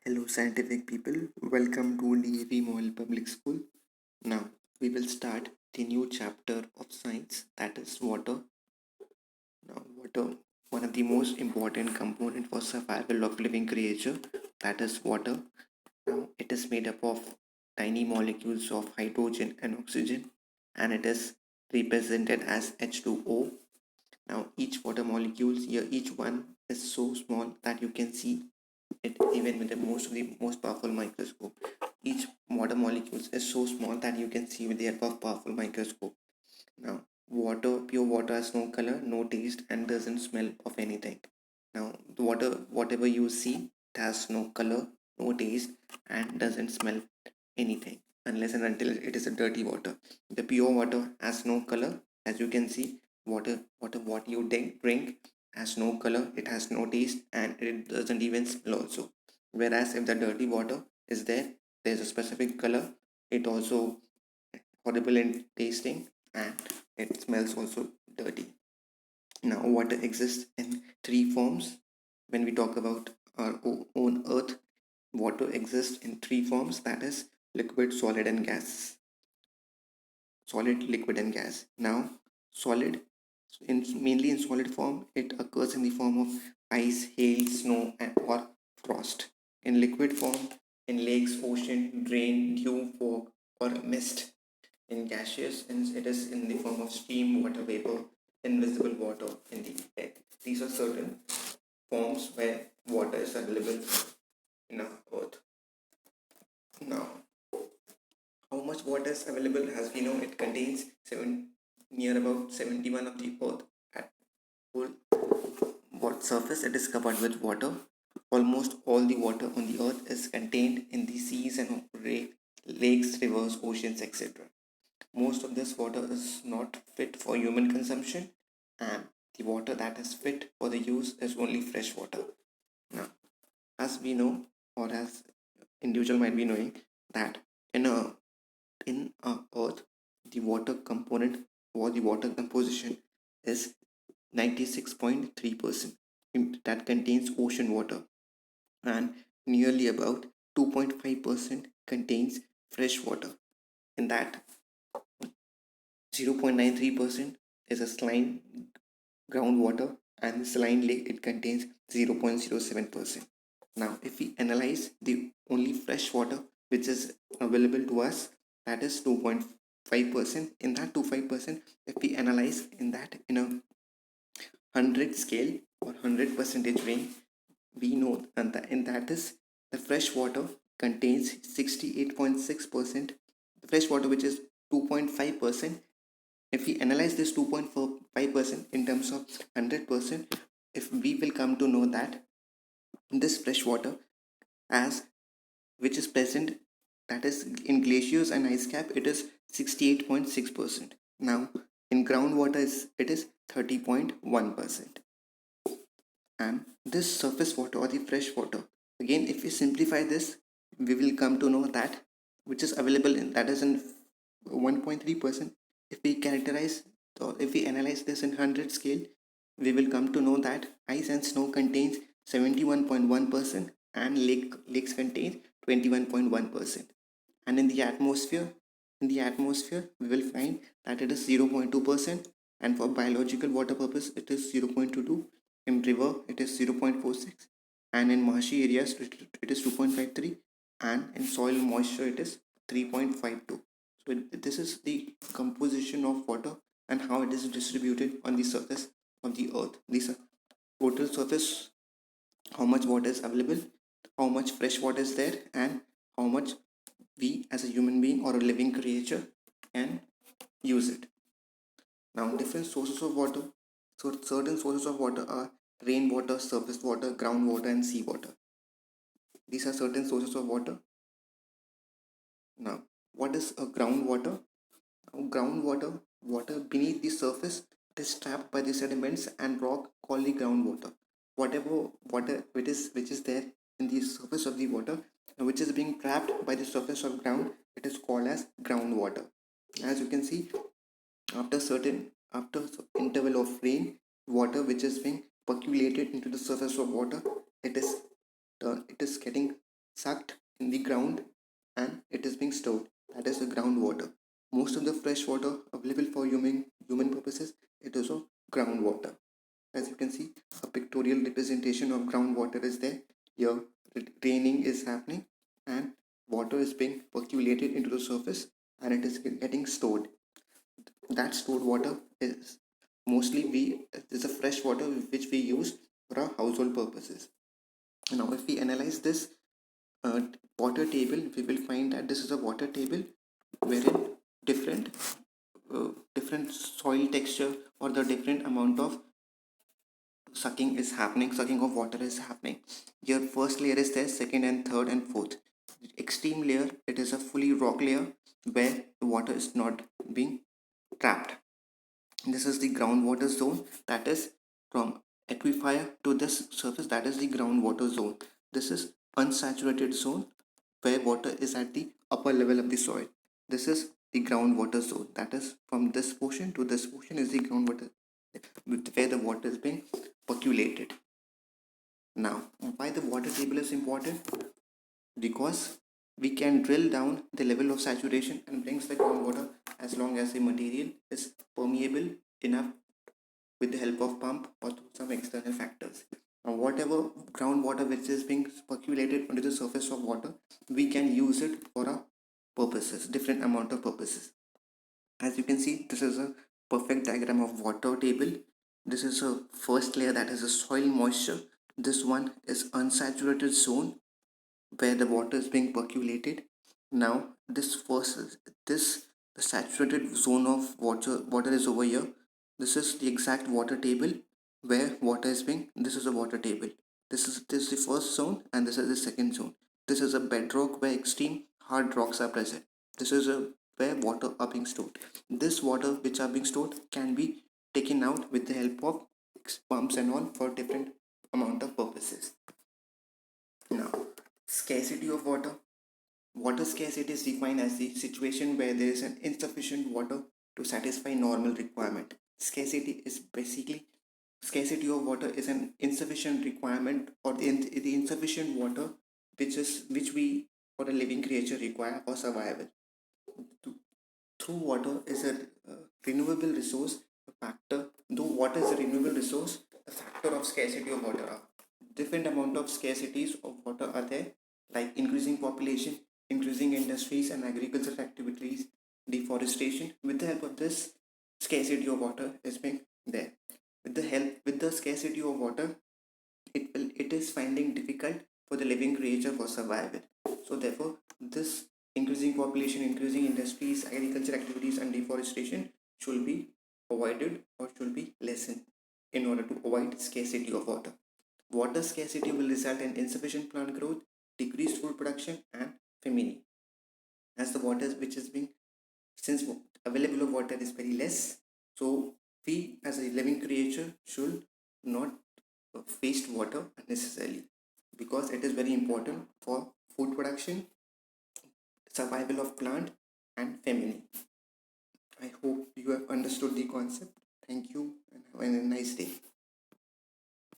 Hello, scientific people. Welcome to the Mall Public School. Now, we will start the new chapter of science, that is water. Now, water, one of the most important component for survival of living creature, that is water. Now, it is made up of tiny molecules of hydrogen and oxygen, and it is represented as H2O. Now, each water molecule here, each one is so small that you can see it even with the most powerful microscope. Each water molecules is so small that you can see with the help of powerful microscope. Now, pure water has no color, no taste, and doesn't smell of anything. Now, the water, whatever you see, it has no color, no taste, and doesn't smell anything unless and until it is a dirty water. The pure water has no color, as you can see. What you drink has no color, it has no taste, and it doesn't even smell also. Whereas if the dirty water is there, there's a specific color. It also horrible in tasting, and it smells also dirty. Now, water exists in three forms. When we talk about our own earth, water exists in three forms, that is liquid, solid, and gas. Solid, liquid, and gas. Now, solid, mainly in solid form, it occurs in the form of ice, hail, snow, or frost. In liquid form, in lakes, ocean, rain, dew, fog, or mist. In gaseous, it is in the form of steam, water vapor, invisible water in the air. These are certain forms where water is available in our earth. Now, how much water is available? As we know, it contains near about 71 of the earth at full what surface it is covered with water. Almost all the water on the earth is contained in the seas and lakes, rivers, oceans, etc. Most of this water is not fit for human consumption, and the water that is fit for the use is only fresh water. Now, as we know, or as individual might be knowing, that in a earth, the water component or the water composition is 96.3%. That contains ocean water, and nearly about 2.5% contains fresh water. In that, 0.93% is a saline groundwater, and saline lake it contains 0.07%. Now, if we analyze the only fresh water which is available to us, that is 2.5%. In that 2.5%, if we analyze in that in a 100 scale or 100 percentage range, we know that is the fresh water contains 68.6%. The fresh water which is 2.5%. If we analyze this 2.45% in terms of 100%, if we will come to know that this fresh water as which is present, that is in glaciers and ice cap, it is 68.6%. Now in groundwater it is 30.1%. And this surface water or the fresh water, again if we simplify this, we will come to know that which is available in that is in 1.3%. If we characterize or if we analyze this in 100 scale, we will come to know that ice and snow contains 71.1%, and lakes contain 21.1%. And in the atmosphere we will find that it is 0.2%, and for biological water purpose it is 0.22. In river it is 0.46, and in marshy areas it is 2.53, and in soil moisture it is 3.52. So this is the composition of water and how it is distributed on the surface of the earth. These are total surface, how much water is available, how much fresh water is there, and how much we as a human being or a living creature can use it. Now, different sources of water. So, certain sources of water are rainwater, surface water, groundwater, and seawater. These are certain sources of water. Now, what is a groundwater? Groundwater, water beneath the surface, it is trapped by the sediments and rock called the groundwater. Whatever water which is there in the surface of the water, which is being trapped by the surface of ground, it is called as groundwater. As you can see, after interval of rain, water which is being percolated into the surface of water, it is getting sucked in the ground and it is being stored. That is the groundwater. Most of the fresh water available for human purposes, it is of groundwater. As you can see, a pictorial representation of groundwater is there. Here, raining is happening and water is being percolated into the surface and it is getting stored. That stored water is mostly we is a fresh water which we use for our household purposes. Now, if we analyze this uh, water table, we will find that this is a water table wherein different different soil texture or the different amount of sucking of water is happening. Your first layer is there, second and third and fourth. Extreme layer, it is a fully rock layer where the water is not being trapped. This is the groundwater zone, that is from aquifer to this surface, that is the groundwater zone. This is unsaturated zone where water is at the upper level of the soil. This is the groundwater zone, that is from this portion to this portion is the groundwater where the water is being percolated. Now, why the water table is important? Because we can drill down the level of saturation and brings the groundwater as long as the material is permeable enough with the help of pump or through some external factors. Now, whatever groundwater which is being percolated onto the surface of water, we can use it for our purposes, different amount of purposes. As you can see, this is a perfect diagram of water table. This is a first layer, that is a soil moisture. This one is unsaturated zone where the water is being percolated. Now this the saturated zone of water is over here. This is the exact water table where water is being, this is a water table. This is the first zone and this is the second zone. This is a bedrock where extreme hard rocks are present. This is a where water are being stored. This water which are being stored can be taken out with the help of pumps and all for different amount of purposes. Now, scarcity of water. Water scarcity is defined as the situation where there is an insufficient water to satisfy normal requirement. Scarcity of water is an insufficient requirement or the insufficient water which we for a living creature require for survival. Through water is a renewable resource, a factor. Though water is a renewable resource, a factor of scarcity of water are different amount of scarcities of water are there, like increasing population, increasing industries and agricultural activities, deforestation. With the help of this, scarcity of water is being there. With the scarcity of water, it is finding difficult for the living creature for survival. So therefore, this increasing population, increasing industries, agriculture activities and deforestation should be avoided or should be lessened in order to avoid scarcity of water. Water scarcity will result in insufficient plant growth, decreased food production and famine. As the water which is being, since available of water is very less, so we as a living creature should not waste water unnecessarily, because it is very important for food production, survival of plant and family. I hope you have understood the concept. Thank you and have a nice day.